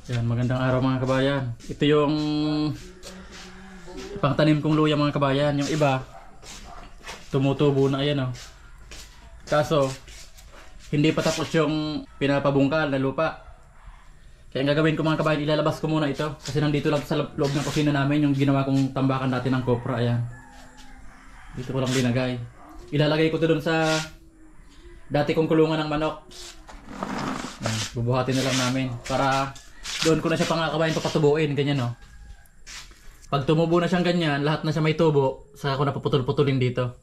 Yan, magandang araw mga kabayan. Ito yung pangtanim kong luya mga kabayan. Yung iba, tumutubo na ayan oh. Kaso, hindi pa tapos yung pinapabungkal na lupa. Kaya ang gagawin ko mga kabayan, ilalabas ko muna ito. Kasi nandito lang sa loob ng kusina namin yung ginawa kong tambakan dati ng kopra. Ayan. Dito ko lang dinagay. Ilalagay ko ito dun sa dati kong kulungan ng manok. Ayan, bubuhatin na lang namin para doon ko na siya pangakabayan papatubuin, ganyan no. Pag tumubo na siyang ganyan, lahat na siya may tubo, saka ko na paputol-putulin dito.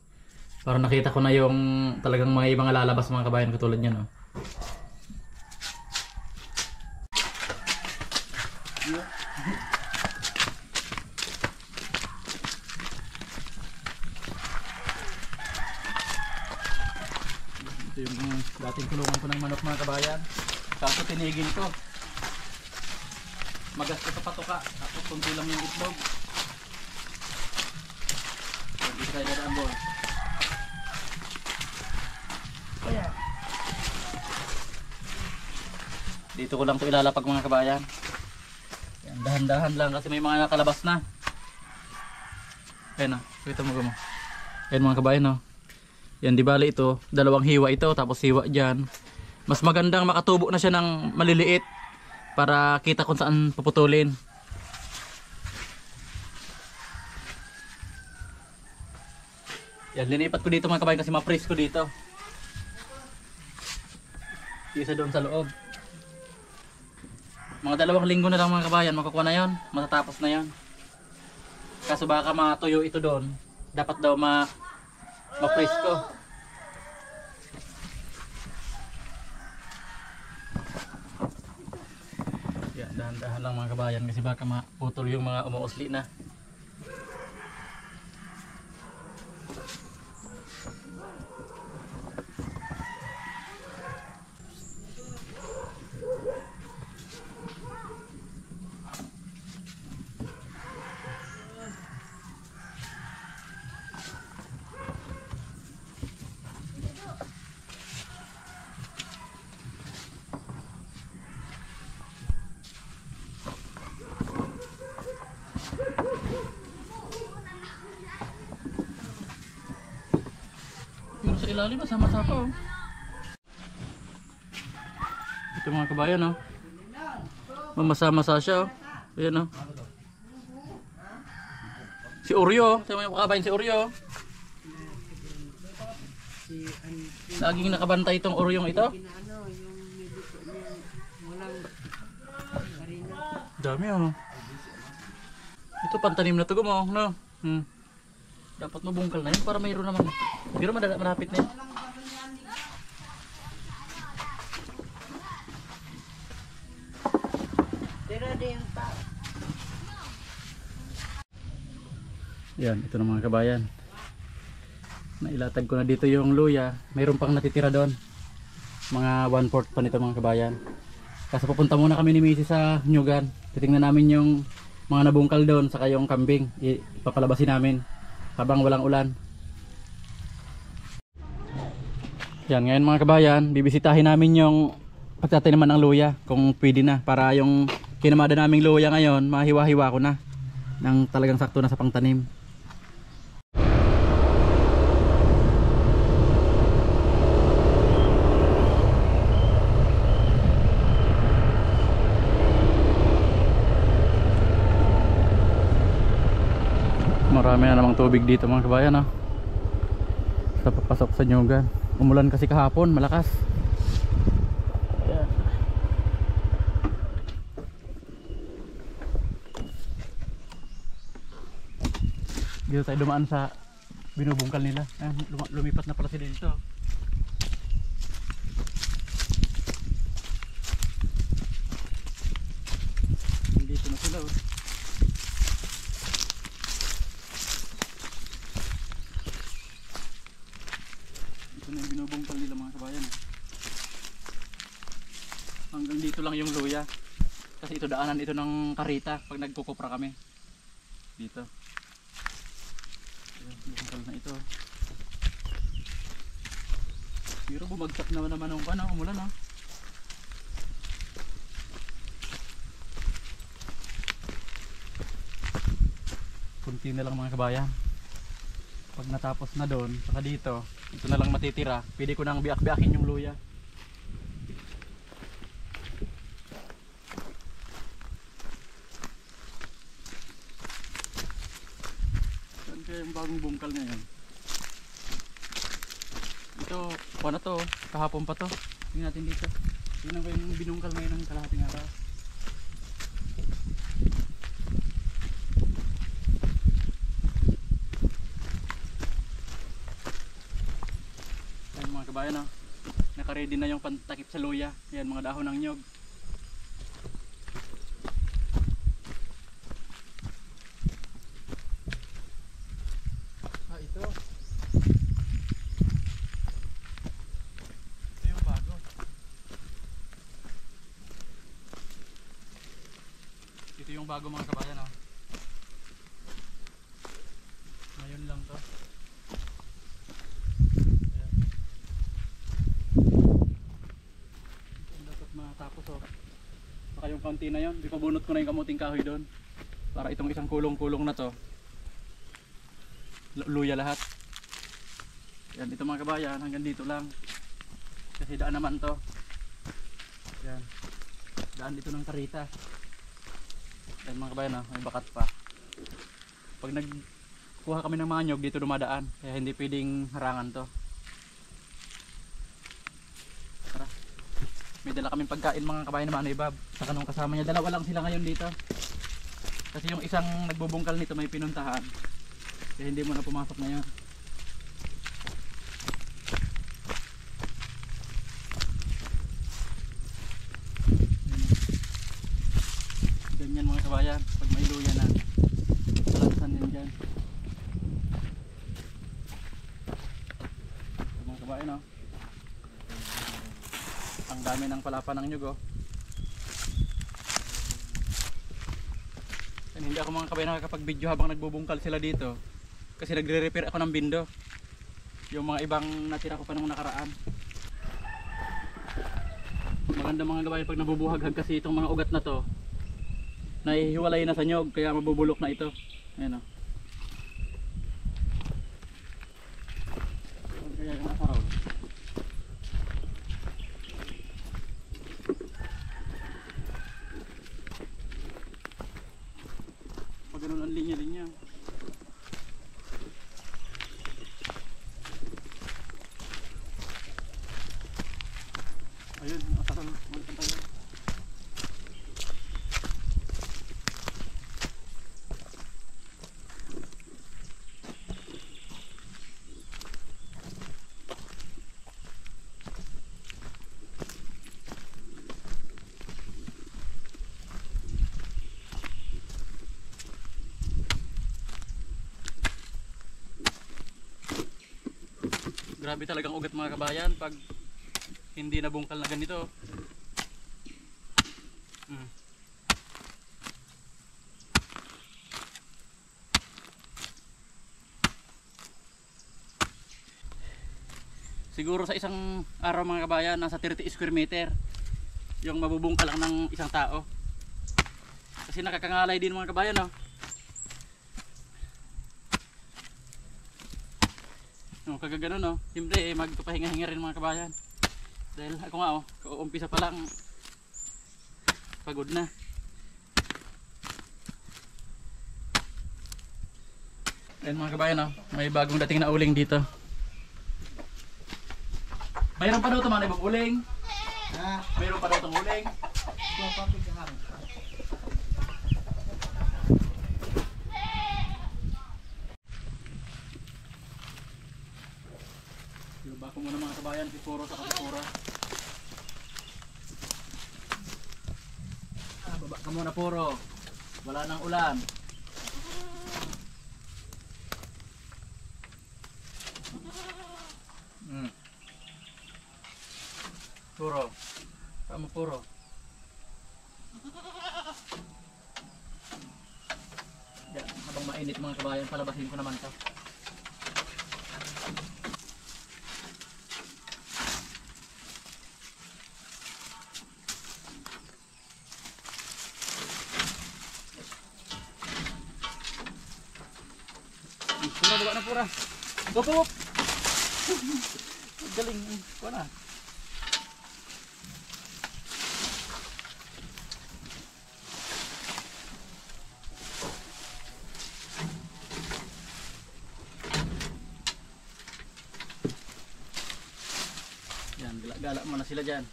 Para nakita ko na yung talagang may mga lalabas mga kabayan katulad niyan no. Ito yung dating kulungan ko ng manok mga kabayan. Kaso tinigil ko. Magastos sa patuka, tapos kunti lang yung itlog. Hindi tayo dadaan boy. Dito ko lang ito ilalapag mga kabayan. Yan, dahan-dahan lang kasi may mga nakalabas na. Ayan o, kita mo mo. Ayan mga kabayan o. Yan di bali ito, dalawang hiwa ito tapos hiwa dyan. Mas magandang makatubo na siya ng maliliit para kita kung saan puputulin. Yan, linipat ko dito mga kabayan kasi ma-freeze ko dito. Isa doon sa loob. Mga 2 linggo na lang mga kabayan, makukuha na yon, matatapos na yon. Kaso baka matuyo ito doon, dapat daw ma-freeze ko. Dahan-dahan lang mga kabayan kasi baka maputol yung mga umuusli na. Pero sa ilalim masama-sapa oh. Ito mga kabayan oh. Mamasa-masa siya oh. Ayan oh. Si Oreo, sabi mo yung kabayan si Oreo. Laging nakabantay itong Oreo ito. Dami oh. Ito pantanim na to gumo no. Dapat mabungkal na yun para mayroon naman. Pero malapit na yun. Yan, ito na mga kabayan. Nailatag ko na dito yung luya. Mayroon pang natitira doon. Mga 1/4 pa nito mga kabayan. Kasi pupunta muna kami ni Missy sa Nyugan. Titingnan namin yung mga nabungkal doon saka yung kambing. Ipapalabasin namin habang walang ulan. Yan, ngayon mga kabayan, bibisitahin namin yung pagtataniman ng luya kung pwede na para yung kinamada naming luya ngayon mahiwa-hiwa ko na nang talagang sakto na sa pangtanim. Marami na namang tubig dito mga kabayan oh. Sa papasok sa Nyugan. Umulan kasi kahapon, malakas. Ayan. Dito tayo dumaan sa binubungkal nila. Ayan, lumipat na pala sila dito. Dito na sila oh. Yung binubungkal nila mga kabayan hanggang dito lang yung luya kasi ito daanan ito ng karita pag nagkukupra kami dito. Bungkal na ito. Pero bumagsak naman ng umulan oh. Kunti na lang mga kabayan. Pag natapos na doon, saka dito, ito na lang matitira. Pwede ko nang biak-biakin yung luya. Saan kaya yung bagong bungkal ngayon? Ito, na to, kahapon pa to. Tingnan natin dito. Tingnan ko yung binungkal ngayon ng kalahating araw. Ayan mga kabayan, oh. Naka-ready na yung pantakip sa luya. Ayan mga dahon ng nyog. Ito. Ito yung bago. Ito yung bago mga kabayan, oh. Ngayon lang to. Ayan. Ito dapat matapos, oh. Saka yung kaunti na yun, ipabunot ko na yung kamuting kahoy doon. Para itong isang kulong-kulong na to, luya lahat. Yan, ito mga kabayan, hanggang dito lang. Kasi daan naman to. Yan. Daan dito ng karita. Yan mga kabayan, oh, may bakat pa. Pag nagkuha kami ng mga nyog, dito dumadaan. Kaya hindi pwedeng harangan to. Tara. May dala kaming pagkain mga kabayan na Manay Bob. Sa kanong kasama niya, dalawa lang sila ngayon dito. Kasi yung isang nagbubungkal nito may pinuntahan. Kaya hindi mo na pumasok na yan. Ganyan mga kabayan, pag may luya na, balansan din dyan. Ito mga kabayan, oh. Ang dami ng palapa ng nyug, oh. And hindi ako mga kabayan nakakapag-video habang nagbubungkal sila dito. Kasi nagre-repair ako ng bindo. Yung mga ibang natira ko pa nung nakaraan. Maganda mga kabayan pag nabubuhaghag kasi itong mga ugat na to, nahihiwalay na sa nyog, kaya mabubulok na ito. Ayan, oh. Kaya yung asaraw. Pag ganun ang linya-linya. Ayun, asaraw. Magpunta tayo. Grabe talagang ugat mga kabayan pag hindi nabungkal na ganito. Siguro sa isang araw mga kabayan, nasa 30 square meter yung mabubungkal lang ng isang tao. Kasi nakakangalay din mga kabayan, no? No, kagagano, no? Siyempre magpapahinga-hinga rin mga kabayan. Dahil ako nga, oh, kauumpisa pa lang pagod na. Ayan mga kabayan, oh, may bagong dating na uling dito. Mayroon pa daw ito mga ibang uling. Mayroon pa daw itong uling. Bako muna mga kabayan, pipuro sa kapipura. Baba ka muna puro. Wala nang ulan. Puro. Kamu puro. Yan, habang mainit mga kabayan, palabasin ko naman to. Pura, baba na pura. Wop, wop. Galing. Kuha na. Yan, gala-gala muna sila dyan.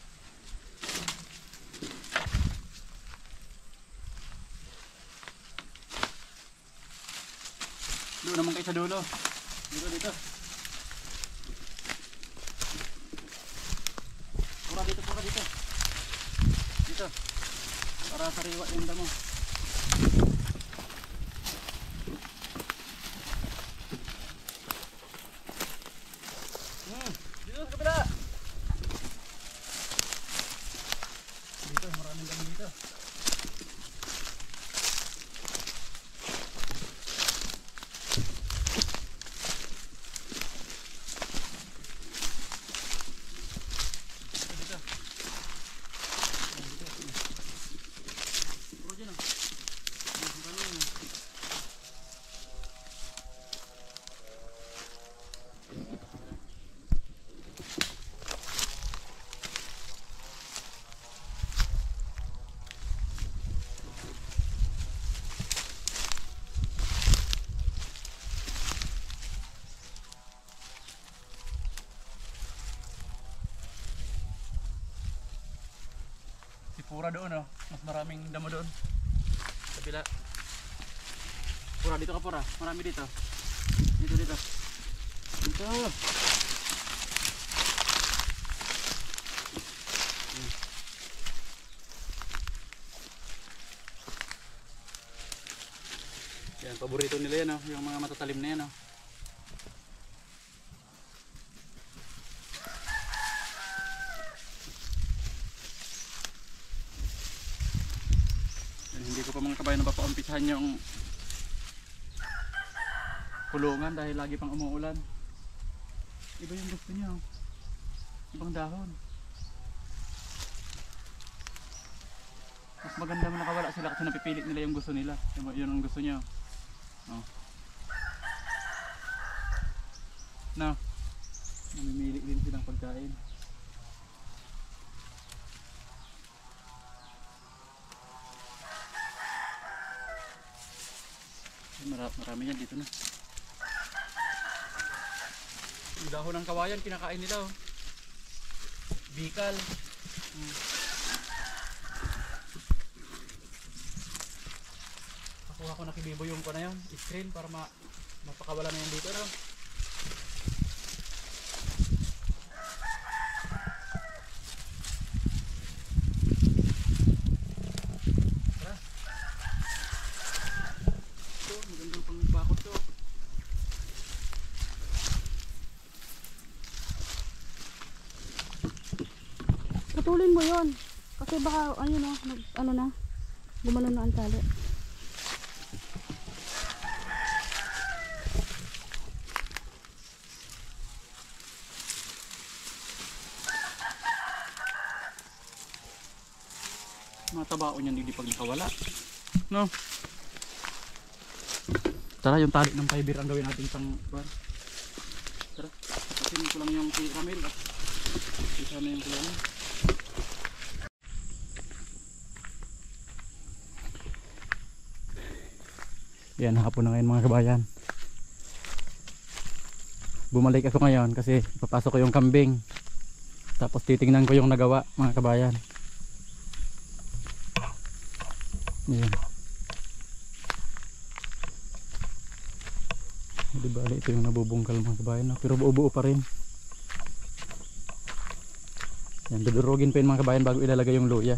Doon naman kayo sa dulo. Dito, dito. Pura dito, pura dito. Dito. Para sariwa yung damo. Dito sa kabila. Dito, maraming damo dito. Pura doon, oh. Mas maraming damo doon. Kabila. Pura, dito ka pura. Marami dito. Dito, dito. Dito. Yan, paborito nila yan, oh. Yung mga matatalim na yan, oh. Hindi ko pa mga kabayan napapaumpisahan yung kulungan dahil lagi pang umuulan. Iba yung gusto niya, oh. Ibang dahon. Mas maganda mo nakawala sila kasi napipilit nila yung gusto nila. Yun ang gusto niya, oh. No. Namimili din silang pagkain. Marami yan dito na. Yung dahon ng kawayan kinakain nila, oh. Bikal. Pakuha ko na kibibo yung ko na yun, screen para mapakawala na yan dito, no? Putulin mo yon kasi baka ayun oh, ano na gumanon na ang tali. Matabao niyan hindi pag nakawala, no? Tara, yung tali ng fiber ang gawin natin pang bar. Tara, tapusin ko lang yung caramel at isa na yung kulungan. Yan, hapon na ngayon mga kabayan. Bumalik ako ngayon kasi papasok ko yung kambing. Tapos titingnan ko yung nagawa mga kabayan. Yan. Di bali ito yung nabubungkal mga kabayan, pero buo-buo pa rin. Yan, dudurugin pa yun mga kabayan bago ilalagay yung luya.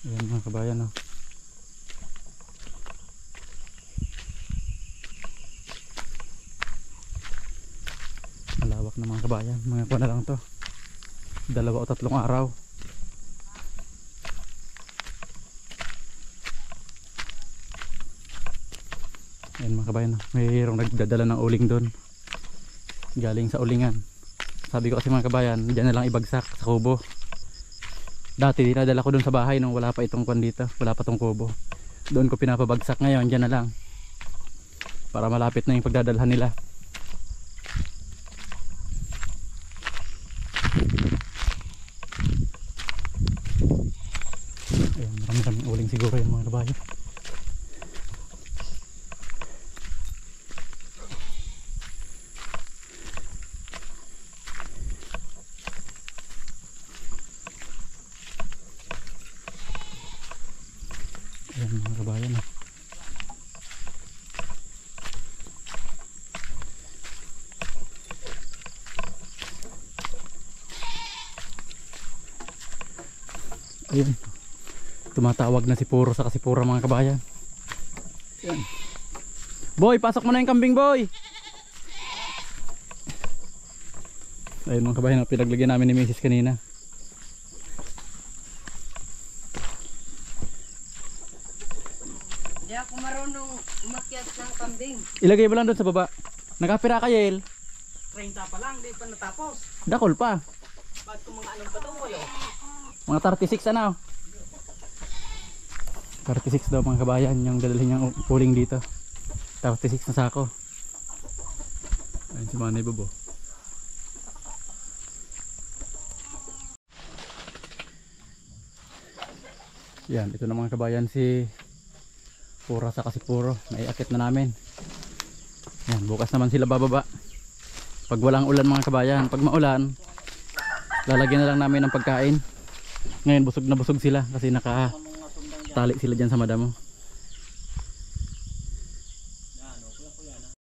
Ayan mga kabayan, oh. Malawak na mga kabayan, mga kuha na lang to, 2 o 3 araw. Ayan mga kabayan, oh. Mayroong nagdadala ng uling doon galing sa ulingan. Sabi ko kasi mga kabayan, dyan na lang ibagsak sa kubo. Dati dinadala ko dun sa bahay nung wala pa itong kwan dito, wala pa tong kubo. Doon ko pinapabagsak ngayon, dyan na lang. Para malapit na yung pagdadalhan nila. Ayan, marami-raming uling siguro yung mga kabayo. Ayan mga kabayan. Ayun. Tumatawag na si Puro sa Kasipura mga kabayan. Ayan. Boy, pasok mo na yung kambing, boy. Ayun mga kabayan, pinaglagyan namin ni Mrs. kanina. Hindi ako marunong umakyat ng kambing. Ilagay mo lang doon sa baba. Nakapira ka, Yael. 30 pa lang, di pa natapos. Dakol pa. Ba't kung mga anong patuloy? Mga 36 ano? 36 daw mga kabayan yung dadalhin niyang uling dito. 36 na sako. Ayun si Manay Bobo. Yan, ito na mga kabayan si Pura sa Kasipuro. Naiakit na namin. Yan, bukas naman sila bababa. Pag walang ulan mga kabayan, pag maulan, lalagyan na lang namin ng pagkain. Ngayon busog na busog sila kasi nakatali sila dyan sa madamo.